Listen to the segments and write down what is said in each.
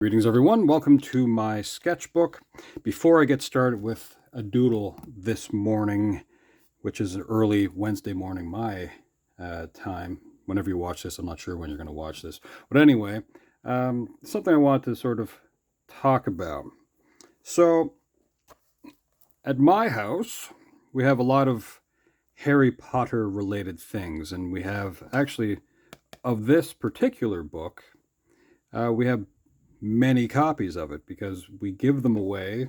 Greetings everyone, welcome to my sketchbook. Before I get started with a doodle this morning, which is an early Wednesday morning my time, whenever you watch this, I'm not sure when you're going to watch this. But anyway, something I want to sort of talk about. So, at my house, we have a lot of Harry Potter related things, and we have actually, of this particular book, we have many copies of it because we give them away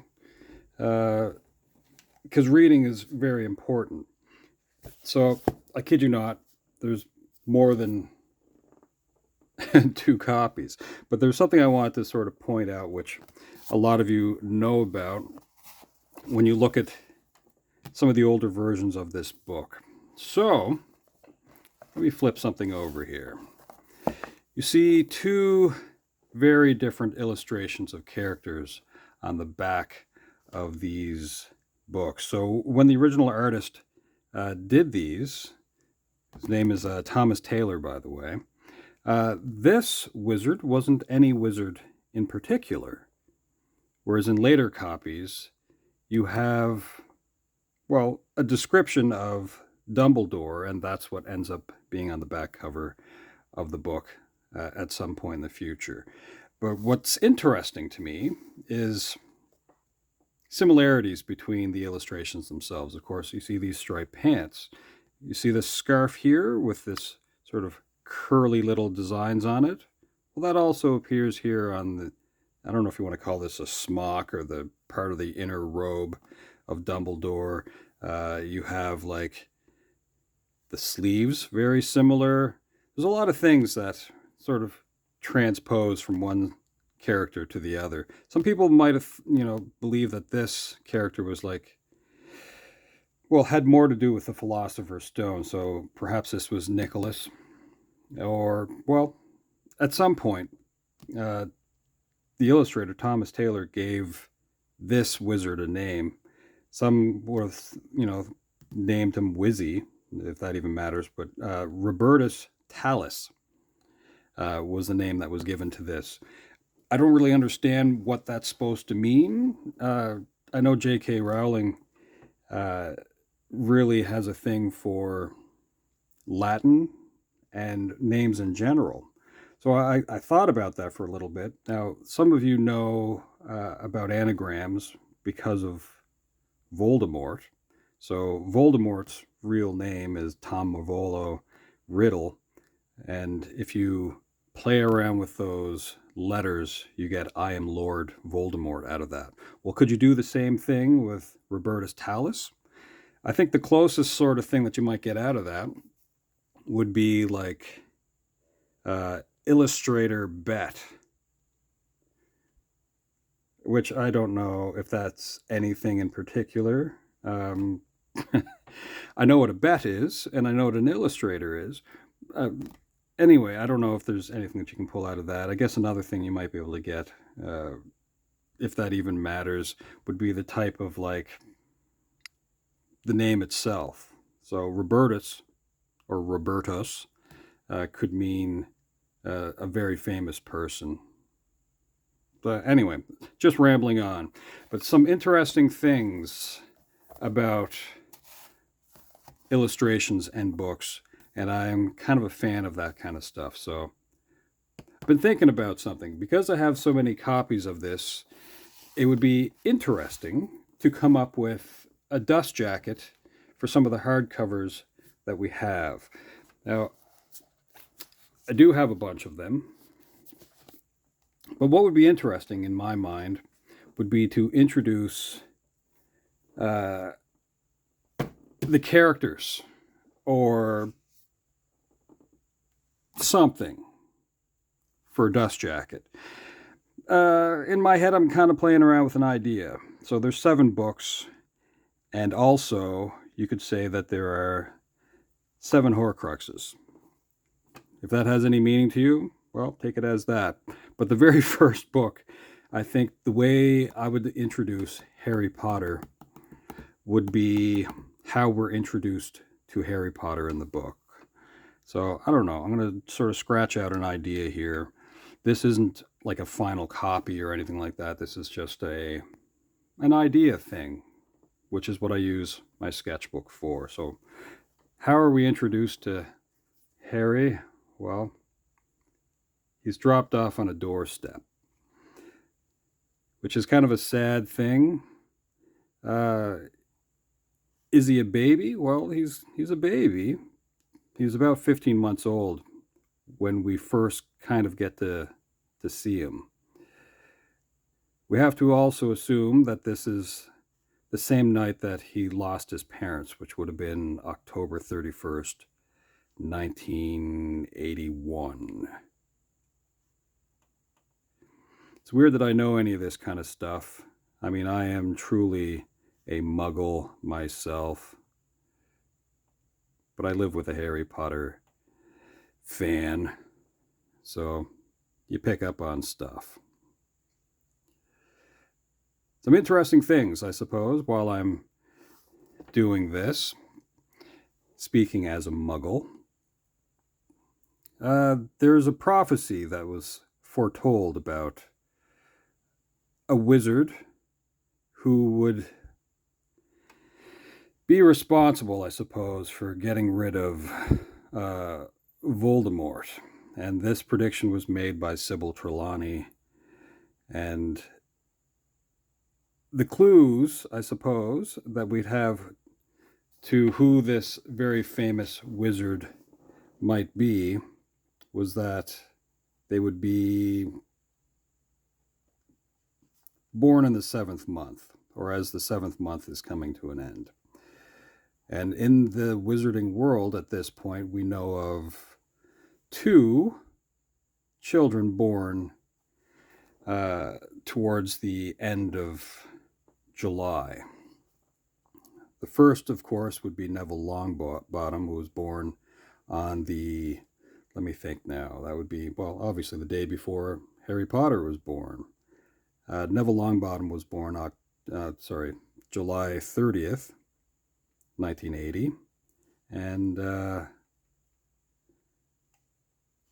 because reading is very important. So I kid you not, there's more than two copies, but there's something I want to sort of point out, which a lot of you know about when you look at some of the older versions of this book. So let me flip something over here. You see two very different illustrations of characters on the back of these books. So when the original artist did these, his name is Thomas Taylor, by the way, this wizard wasn't any wizard in particular, whereas in later copies you have, well, a description of Dumbledore, and that's what ends up being on the back cover of the book at some point in the future. But what's interesting to me is similarities between the illustrations themselves. Of course, you see these striped pants. You see this scarf here with this sort of curly little designs on it. Well, that also appears here on the, I don't know if you want to call this a smock or the part of the inner robe of Dumbledore. You have like the sleeves, very similar. There's a lot of things that sort of transpose from one character to the other. Some people might have, believe that this character was like, well, had more to do with the Philosopher's Stone. So perhaps this was Nicholas. Or, well, at some point, the illustrator, Thomas Taylor, gave this wizard a name. Some would have, named him Wizzy, if that even matters, but Robertus Tallis was the name that was given to this. I don't really understand what that's supposed to mean. I know J.K. Rowling really has a thing for Latin and names in general. So I thought about that for a little bit. Now, some of you know about anagrams because of Voldemort. So Voldemort's real name is Tom Marvolo Riddle. And if you play around with those letters, you get I am Lord Voldemort out of that. Well, could you do the same thing with Robertus Tallis? I think the closest sort of thing that you might get out of that would be like Illustrator Bet, which I don't know if that's anything in particular. I know what a bet is, and I know what an illustrator is. Anyway, I don't know if there's anything that you can pull out of that. I guess another thing you might be able to get, if that even matters, would be the type of like the name itself. So Robertus or Robertus could mean a very famous person. But anyway, just rambling on. But some interesting things about illustrations and books, and I'm kind of a fan of that kind of stuff. So I've been thinking about something. Because I have so many copies of this, it would be interesting to come up with a dust jacket for some of the hardcovers that we have. Now, I do have a bunch of them, but what would be interesting in my mind would be to introduce the characters or something for a dust jacket. In my head, I'm kind of playing around with an idea. So there's 7 books, and also you could say that there are 7 Horcruxes. If that has any meaning to you, well, take it as that. But the very first book, I think the way I would introduce Harry Potter would be how we're introduced to Harry Potter in the book. So I don't know. I'm going to sort of scratch out an idea here. This isn't like a final copy or anything like that. This is just an idea thing, which is what I use my sketchbook for. So how are we introduced to Harry? Well, he's dropped off on a doorstep, which is kind of a sad thing. Uh, is he a baby? Well, he's a baby. He's about 15 months old when we first kind of get to see him. We have to also assume that this is the same night that he lost his parents, which would have been October 31st, 1981. It's weird that I know any of this kind of stuff. I mean, I am truly a muggle myself, but I live with a Harry Potter fan, so you pick up on stuff. Some interesting things, I suppose, while I'm doing this, speaking as a muggle. There's a prophecy that was foretold about a wizard who would be responsible, I suppose, for getting rid of Voldemort. And this prediction was made by Sybil Trelawney. And the clues, I suppose, that we'd have to who this very famous wizard might be was that they would be born in the 7th month, or as the 7th month is coming to an end. And in the wizarding world at this point, we know of 2 children born towards the end of July. The first, of course, would be Neville Longbottom, who was born on the, let me think now, that would be, well, obviously the day before Harry Potter was born. Neville Longbottom was born, July 30th, 1980. And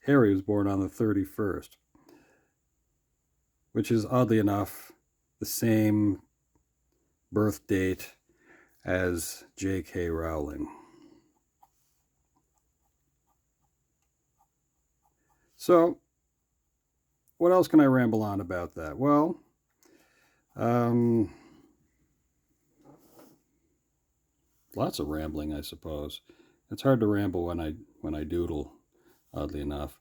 Harry was born on the 31st, which is oddly enough the same birth date as J.K. Rowling. So, what else can I ramble on about that? Well, lots of rambling, I suppose. It's hard to ramble when I doodle, oddly enough.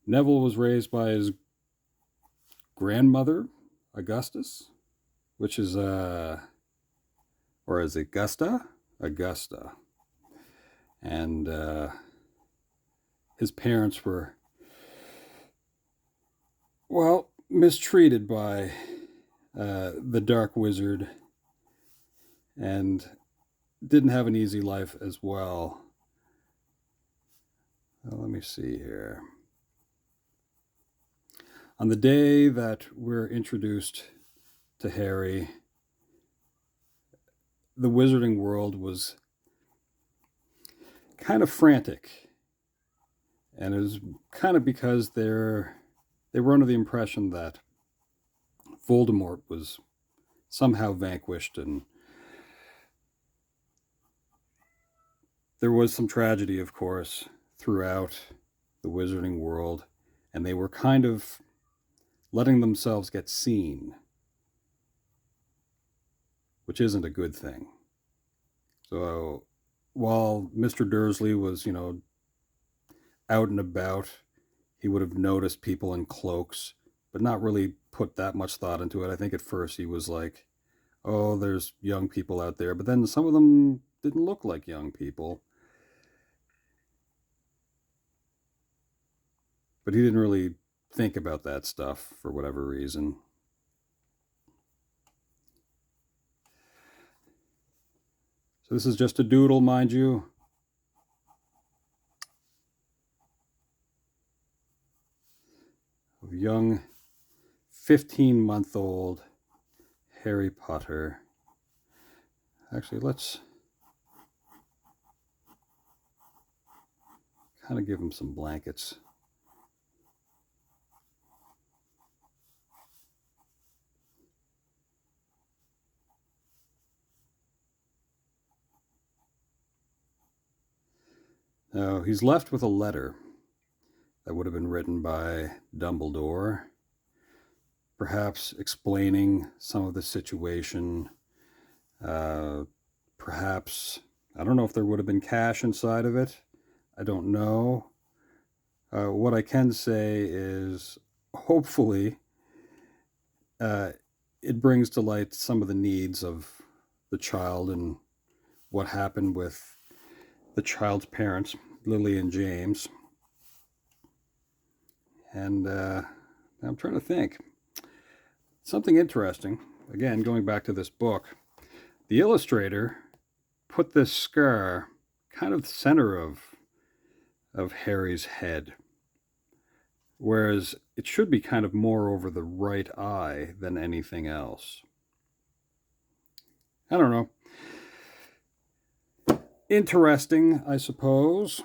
Neville was raised by his grandmother, Augustus, which is, or is it Augusta? Augusta. And his parents were, well, mistreated by the Dark Wizard and didn't have an easy life as well. Let me see here. On the day that we're introduced to Harry, the wizarding world was kind of frantic. And it was kind of because they were under the impression that Voldemort was somehow vanquished, and there was some tragedy, of course, throughout the wizarding world, and they were kind of letting themselves get seen, which isn't a good thing. So while Mr. Dursley was, out and about, he would have noticed people in cloaks, but not really put that much thought into it. I think at first he was like, oh, there's young people out there, but then some of them didn't look like young people. But he didn't really think about that stuff for whatever reason. So this is just a doodle, mind you. Of young 15-month-old Harry Potter. Actually, let's kind of give him some blankets. Now, he's left with a letter that would have been written by Dumbledore, perhaps explaining some of the situation. Perhaps, I don't know if there would have been cash inside of it. I don't know. What I can say is, hopefully, it brings to light some of the needs of the child and what happened with the child's parents, Lily and James. And I'm trying to think. Something interesting, again, going back to this book, the illustrator put this scar kind of the center of Harry's head, whereas it should be kind of more over the right eye than anything else. I don't know. Interesting, I suppose.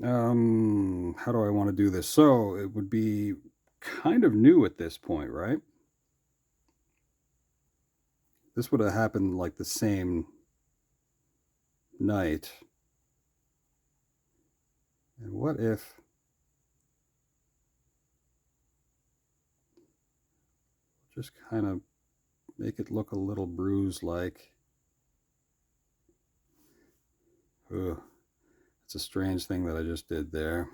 How do I want to do this? So it would be kind of new at this point, right? This would have happened like the same night. And what if just kind of make it look a little bruise-like? Ugh, it's a strange thing that I just did there.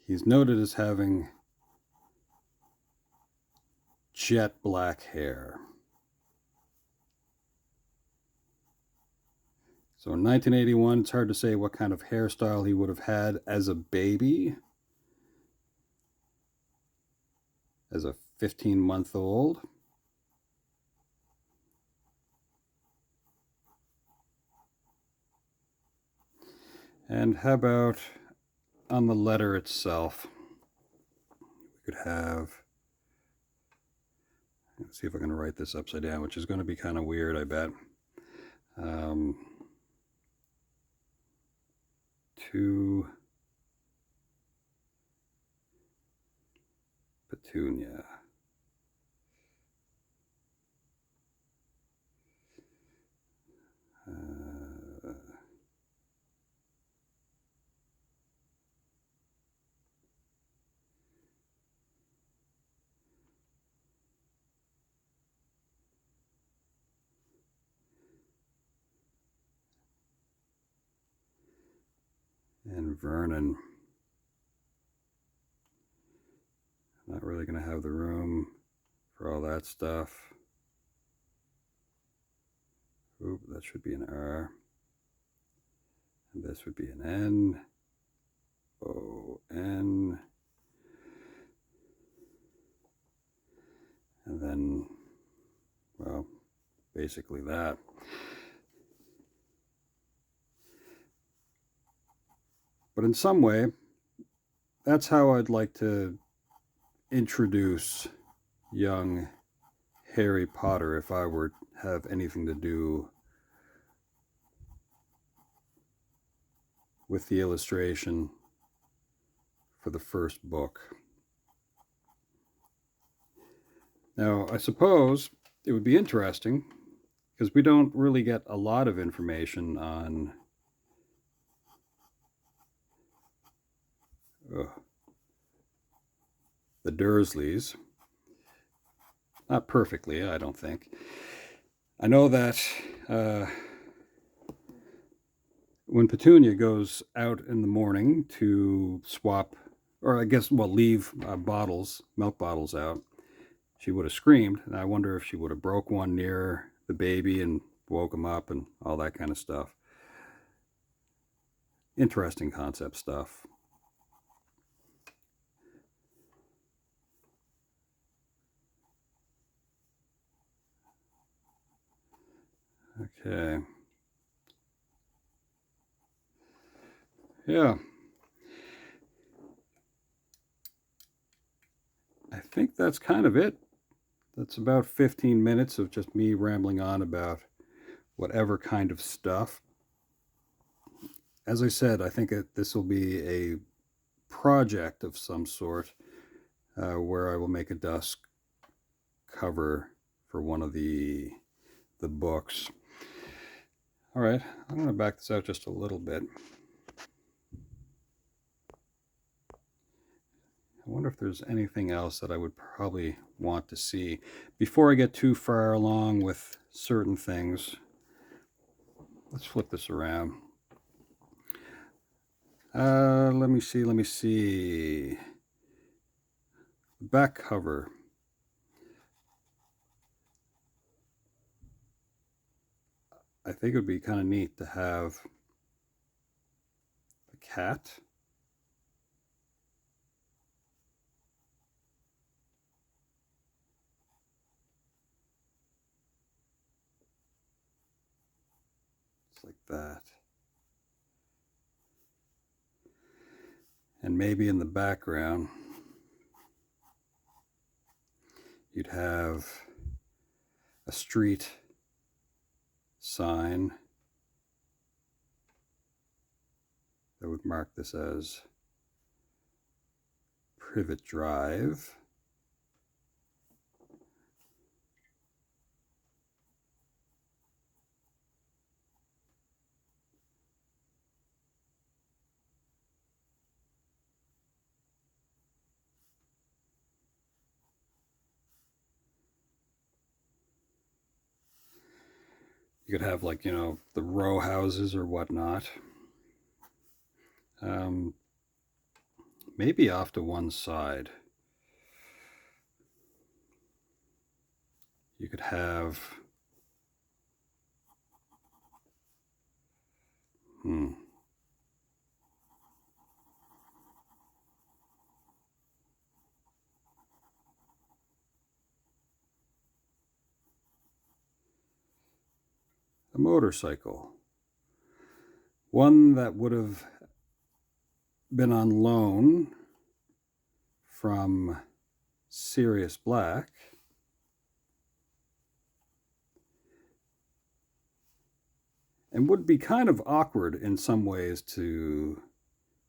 He's noted as having jet black hair. So in 1981, it's hard to say what kind of hairstyle he would have had as a baby, as a 15-month-old. And how about on the letter itself? We could have, let's see if I can write this upside down, which is going to be kind of weird, I bet. To Petunia. And Vernon. Not really going to have the room for all that stuff. Oop, that should be an R. And this would be an N. O-N. And then, well, basically that. But in some way, that's how I'd like to introduce young Harry Potter if I were to have anything to do with the illustration for the first book. Now, I suppose it would be interesting because we don't really get a lot of information on the Dursleys. Not perfectly, I don't think. I know that when Petunia goes out in the morning to swap, or I guess, well, leave bottles, milk bottles out, she would have screamed. And I wonder if she would have broke one near the baby and woke him up and all that kind of stuff. Interesting concept stuff. Okay. Yeah. I think that's kind of it. That's about 15 minutes of just me rambling on about whatever kind of stuff. as I said, I think this will be a project of some sort where I will make a dust cover for one of the books. All right, I'm going to back this out just a little bit. I wonder if there's anything else that I would probably want to see before I get too far along with certain things. Let's flip this around. Let me see. Back cover. I think it would be kind of neat to have a cat. It's like that. And maybe in the background, you'd have a street sign that would mark this as Privet Drive. You could have, like, the row houses or whatnot. Maybe off to one side. You could have a motorcycle. One that would have been on loan from Sirius Black. And would be kind of awkward in some ways to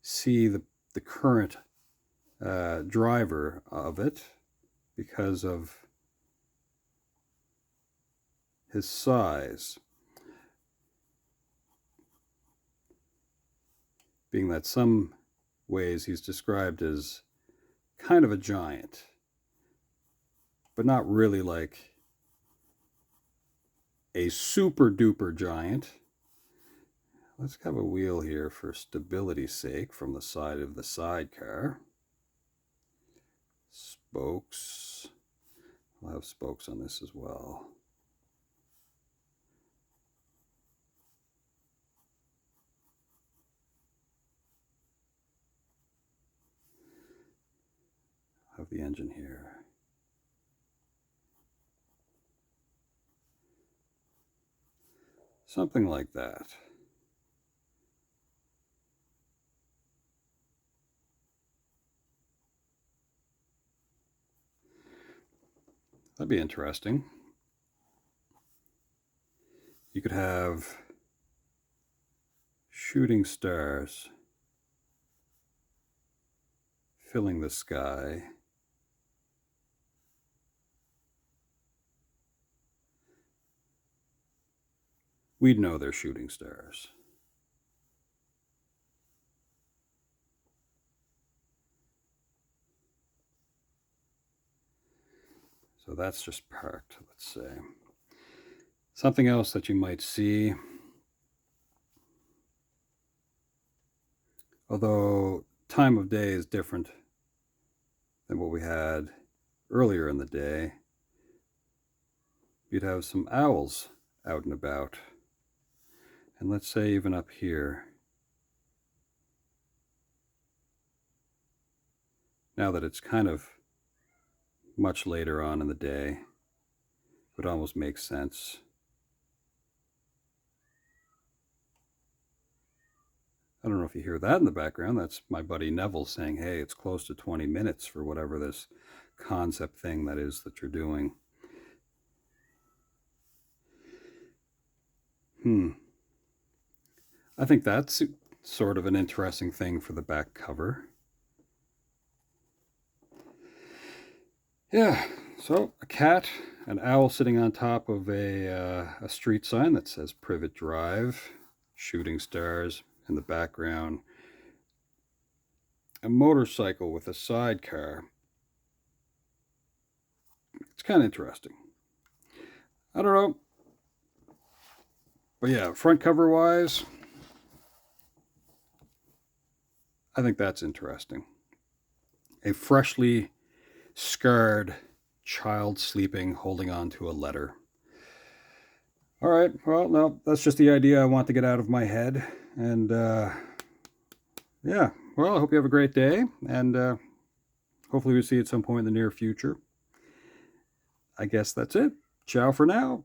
see the current driver of it because of his size. Being that some ways he's described as kind of a giant, but not really like a super duper giant. Let's have a wheel here for stability's sake from the side of the sidecar. Spokes. I'll have spokes on this as well. I'll have the engine here. Something like that. That'd be interesting. You could have shooting stars filling the sky. We'd know they're shooting stars. So that's just parked, let's say. Something else that you might see, although time of day is different than what we had earlier in the day, you'd have some owls out and about. And let's say even up here. Now that it's kind of much later on in the day, it would almost make sense. I don't know if you hear that in the background. That's my buddy Neville saying, hey, it's close to 20 minutes for whatever this concept thing that is that you're doing. I think that sort of an interesting thing for the back cover. Yeah, so a cat, an owl sitting on top of a street sign that says Privet Drive, shooting stars in the background, a motorcycle with a sidecar. It's kind of interesting. I don't know. But yeah, front cover wise, I think that's interesting. A freshly scarred child sleeping, holding on to a letter. All right, well, no, that's just the idea I want to get out of my head. And yeah, well, I hope you have a great day. And hopefully we'll see you at some point in the near future. I guess that's it. Ciao for now.